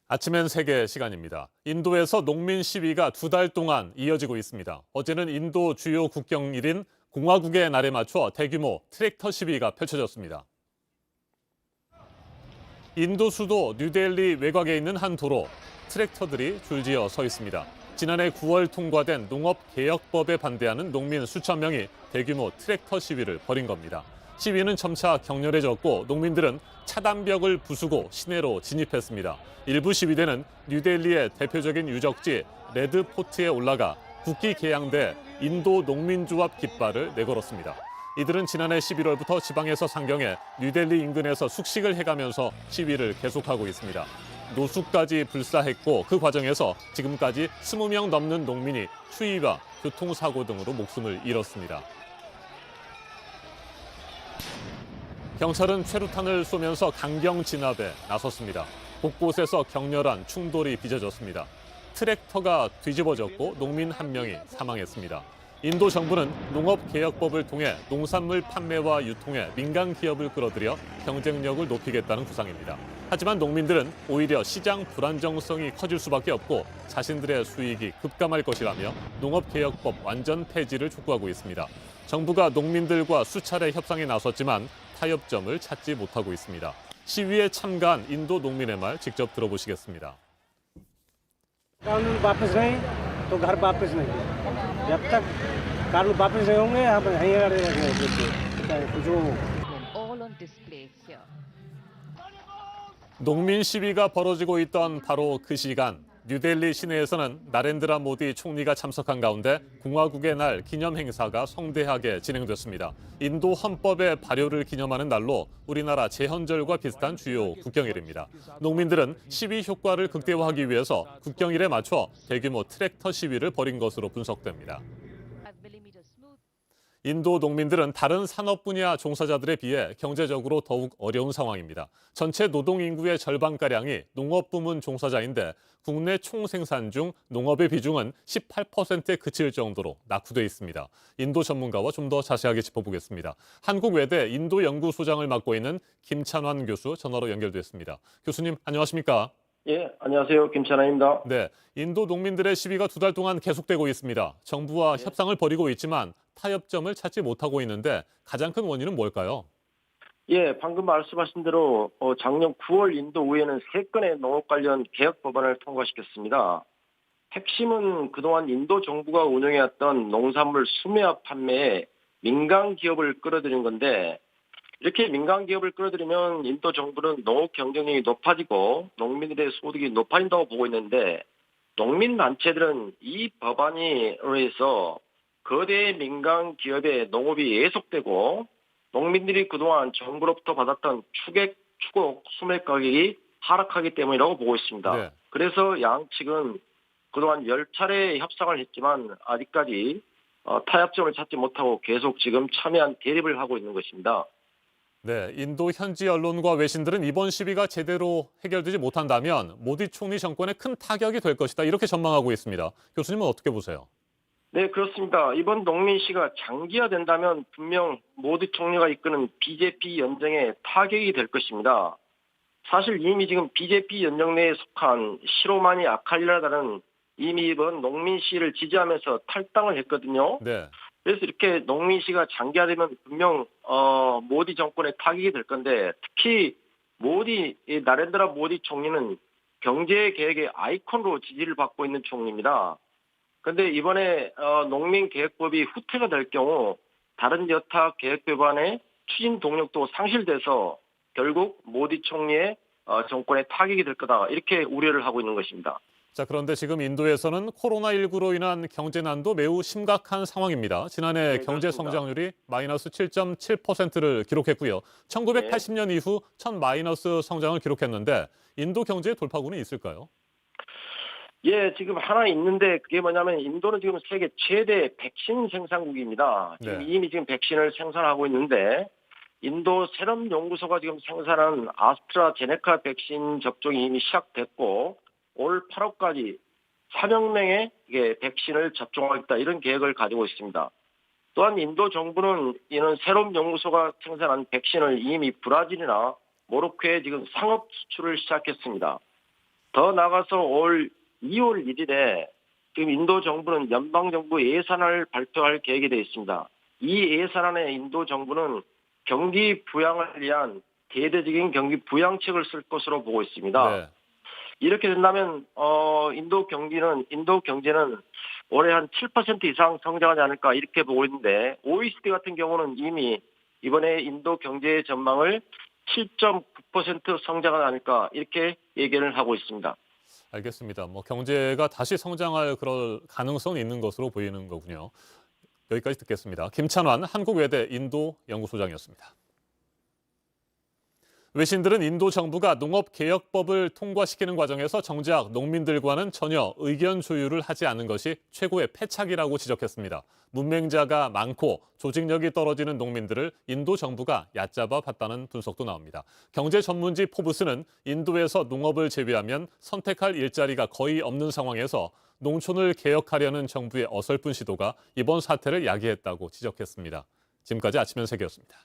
아침엔 세계 시간입니다. 인도에서 농민 시위가 2달 동안 이어지고 있습니다. 어제는 인도 주요 국경일인 공화국의 날에 맞춰 대규모 트랙터 시위가 펼쳐졌습니다. 인도 수도 뉴델리 외곽에 있는 한 도로, 트랙터들이 줄지어 서 있습니다. 지난해 9월 통과된 농업개혁법에 반대하는 농민 수천 명이 대규모 트랙터 시위를 벌인 겁니다. 시위는 점차 격렬해졌고 농민들은 차단벽을 부수고 시내로 진입했습니다. 일부 시위대는 뉴델리의 대표적인 유적지 레드포트에 올라가 국기 개양대 인도 농민조합 깃발을 내걸었습니다. 이들은 지난해 11월부터 지방에서 상경해 뉴델리 인근에서 숙식을 해가면서 시위를 계속하고 있습니다. 노숙까지 불사했고 그 과정에서 지금까지 20명 넘는 농민이 추위와 교통사고 등으로 목숨을 잃었습니다. 경찰은 최루탄을 쏘면서 강경 진압에 나섰습니다. 곳곳에서 격렬한 충돌이 빚어졌습니다. 트랙터가 뒤집어졌고 농민 한 명이 사망했습니다. 인도 정부는 농업개혁법을 통해 농산물 판매와 유통에 민간 기업을 끌어들여 경쟁력을 높이겠다는 구상입니다. 하지만 농민들은 오히려 시장 불안정성이 커질 수밖에 없고 자신들의 수익이 급감할 것이라며 농업개혁법 완전 폐지를 촉구하고 있습니다. 정부가 농민들과 수차례 협상에 나섰지만 타협점을 찾지 못하고 있습니다. 시위에 참가한 인도 농민의 말 직접 들어보시겠습니다. कानून वापस नहीं तो घर वापस नहीं जब तक कानून वापस नहीं होंगे हम यहीं रहेंगे जो all on display here. 농민 시위가 벌어지고 있던 바로 그 시간 뉴델리 시내에서는 나렌드라 모디 총리가 참석한 가운데 공화국의 날 기념 행사가 성대하게 진행됐습니다. 인도 헌법의 발효를 기념하는 날로 우리나라 제헌절과 비슷한 주요 국경일입니다. 농민들은 시위 효과를 극대화하기 위해서 국경일에 맞춰 대규모 트랙터 시위를 벌인 것으로 분석됩니다. 인도 농민들은 다른 산업 분야 종사자들에 비해 경제적으로 더욱 어려운 상황입니다. 전체 노동 인구의 절반가량이 농업 부문 종사자인데 국내 총생산 중 농업의 비중은 18%에 그칠 정도로 낙후돼 있습니다. 인도 전문가와 좀 더 자세하게 짚어보겠습니다. 한국외대 인도연구소장을 맡고 있는 김찬환 교수 전화로 연결됐습니다. 교수님 안녕하십니까? 예, 안녕하세요. 김찬환입니다. 네, 인도 농민들의 시위가 2달 동안 계속되고 있습니다. 정부와 협상을 벌이고 있지만 타협점을 찾지 못하고 있는데 가장 큰 원인은 뭘까요? 예, 방금 말씀하신 대로 작년 9월 인도의회는 3건의 농업 관련 개혁 법안을 통과시켰습니다. 핵심은 그동안 인도 정부가 운영해왔던 농산물 수매화 판매에 민간 기업을 끌어들인 건데 이렇게 민간 기업을 끌어들이면 인도 정부는 농업 경쟁력이 높아지고 농민들의 소득이 높아진다고 보고 있는데 농민 단체들은 이 법안으로 해서 거대 민간 기업의 농업이 예속되고 농민들이 그동안 정부로부터 받았던 추곡 수매 가격이 하락하기 때문이라고 보고 있습니다. 네. 그래서 양측은 그동안 10차례 협상을 했지만 아직까지 타협점을 찾지 못하고 계속 지금 첨예한 대립을 하고 있는 것입니다. 네, 인도 현지 언론과 외신들은 이번 시위가 제대로 해결되지 못한다면 모디 총리 정권에 큰 타격이 될 것이다. 이렇게 전망하고 있습니다. 교수님은 어떻게 보세요? 네, 그렇습니다. 이번 농민 시가 장기화된다면 분명 모디 총리가 이끄는 BJP 연정에 타격이 될 것입니다. 사실 이미 지금 BJP 연정 내에 속한 시로마니 아칼리라다는 이미 이번 농민 시를 지지하면서 탈당을 했거든요. 네. 그래서 이렇게 농민 시가 장기화되면 분명 모디 정권에 타격이 될 건데 특히 나렌드라 모디 총리는 경제 개혁의 아이콘으로 지지를 받고 있는 총리입니다. 그런데 이번에 농민개혁법이 후퇴가 될 경우 다른 여타 개혁 법안의 추진 동력도 상실돼서 결국 모디 총리의 정권에 타격이 될 거다 이렇게 우려를 하고 있는 것입니다. 자, 그런데 지금 인도에서는 코로나19로 인한 경제난도 매우 심각한 상황입니다. 지난해 네, 경제 그렇습니다. 성장률이 마이너스 7.7%를 기록했고요. 1980년 이후 첫 마이너스 성장을 기록했는데 인도 경제에 돌파구는 있을까요? 예, 지금 하나 있는데 그게 뭐냐면 인도는 지금 세계 최대 백신 생산국입니다. 지금 네. 이미 지금 백신을 생산하고 있는데 인도 세럼 연구소가 지금 생산한 아스트라제네카 백신 접종이 이미 시작됐고 올 8월까지 4억 명의 백신을 접종하겠다 이런 계획을 가지고 있습니다. 또한 인도 정부는 이런 세럼 연구소가 생산한 백신을 이미 브라질이나 모로코에 지금 상업 수출을 시작했습니다. 더 나아가서 올 2월 1일에 지금 인도 정부는 연방 정부 예산을 발표할 계획이 되어 있습니다. 이 예산안에 인도 정부는 경기 부양을 위한 대대적인 경기 부양책을 쓸 것으로 보고 있습니다. 네. 이렇게 된다면 인도 경제는 올해 한 7% 이상 성장하지 않을까 이렇게 보고 있는데 OECD 같은 경우는 이미 이번에 인도 경제 전망을 7.9% 성장하지 않을까 이렇게 얘기를 하고 있습니다. 알겠습니다. 경제가 다시 성장할 그럴 가능성이 있는 것으로 보이는 거군요. 여기까지 듣겠습니다. 김찬환 한국외대 인도 연구소장이었습니다. 외신들은 인도 정부가 농업개혁법을 통과시키는 과정에서 정작 농민들과는 전혀 의견 조율을 하지 않은 것이 최고의 패착이라고 지적했습니다. 문맹자가 많고 조직력이 떨어지는 농민들을 인도 정부가 얕잡아 봤다는 분석도 나옵니다. 경제 전문지 포브스는 인도에서 농업을 제외하면 선택할 일자리가 거의 없는 상황에서 농촌을 개혁하려는 정부의 어설픈 시도가 이번 사태를 야기했다고 지적했습니다. 지금까지 아침 현색이었습니다.